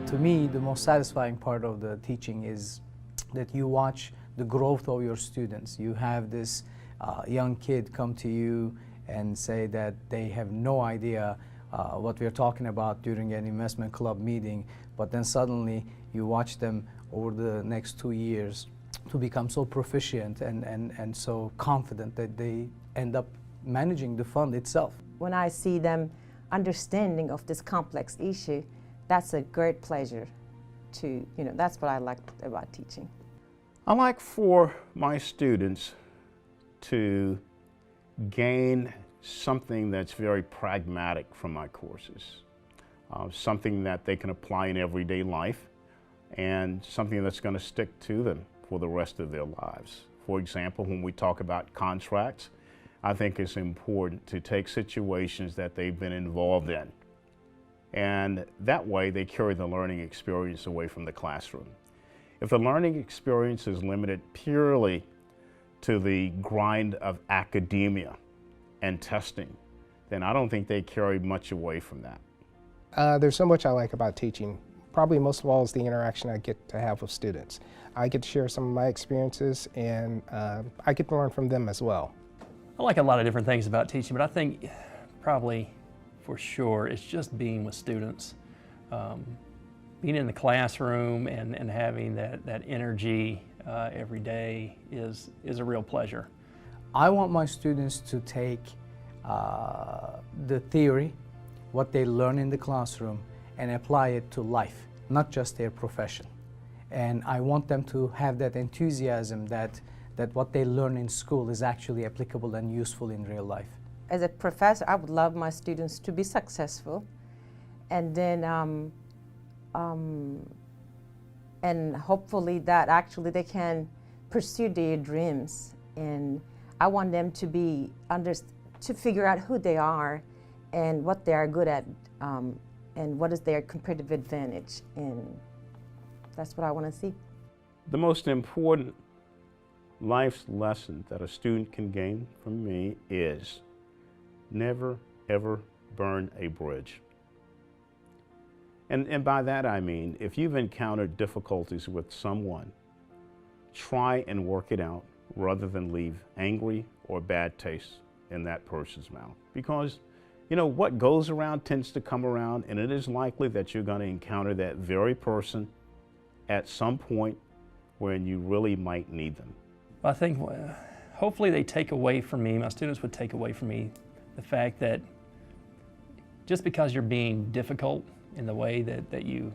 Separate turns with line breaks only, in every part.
To me, the most satisfying part of the teaching is that you watch the growth of your students. You have this young kid come to you and say that they have no idea what we're talking about during an investment club meeting, but then suddenly you watch them over the next 2 years to become so proficient and so confident that they end up managing the fund itself.
When I see them understanding of this complex issue, that's a great pleasure to, that's what I like about teaching.
I like for my students to gain something that's very pragmatic from my courses, something that they can apply in everyday life, and something that's going to stick to them for the rest of their lives. For example, when we talk about contracts, I think it's important to take situations that they've been involved in, and that way they carry the learning experience away from the classroom. If the learning experience is limited purely to the grind of academia and testing, then I don't think they carry much away from that.
There's so much I like about teaching. Probably most of all is the interaction I get to have with students. I get to share some of my experiences, and I get to learn from them as well.
I like a lot of different things about teaching, but I think probably for sure it's just being with students. Being in the classroom and having that energy every day is a real pleasure.
I want my students to take the theory, what they learn in the classroom, and apply it to life, not just their profession. And I want them to have that enthusiasm that what they learn in school is actually applicable and useful in real life.
As a professor, I would love my students to be successful, and then and hopefully that actually they can pursue their dreams. And I want them to to figure out who they are and what they are good at, and what is their competitive advantage, and that's what I want to see.
The most important life's lesson that a student can gain from me is never ever burn a bridge. And by that I mean, if you've encountered difficulties with someone, try and work it out rather than leave angry or bad taste in that person's mouth. Because, what goes around tends to come around, and it is likely that you're going to encounter that very person at some point when you really might need them.
I think hopefully they take away from me, my students would take away from me the fact that just because you're being difficult in the way that you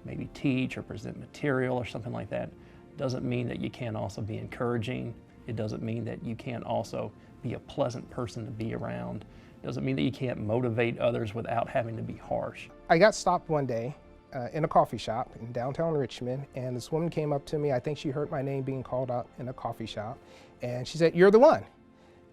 maybe teach or present material or something like that, doesn't mean that you can't also be encouraging. It doesn't mean that you can't also be a pleasant person to be around. It doesn't mean that you can't motivate others without having to be harsh.
I got stopped one day in a coffee shop in downtown Richmond, and this woman came up to me. I think she heard my name being called out in a coffee shop, and she said, "You're the one.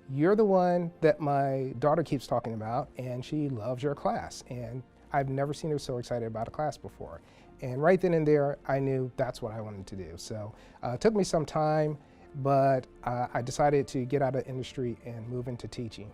You're the one that my daughter keeps talking about, and she loves your class." And I've never seen her so excited about a class before. And right then and there, I knew that's what I wanted to do. So it took me some time, but I decided to get out of industry and move into teaching.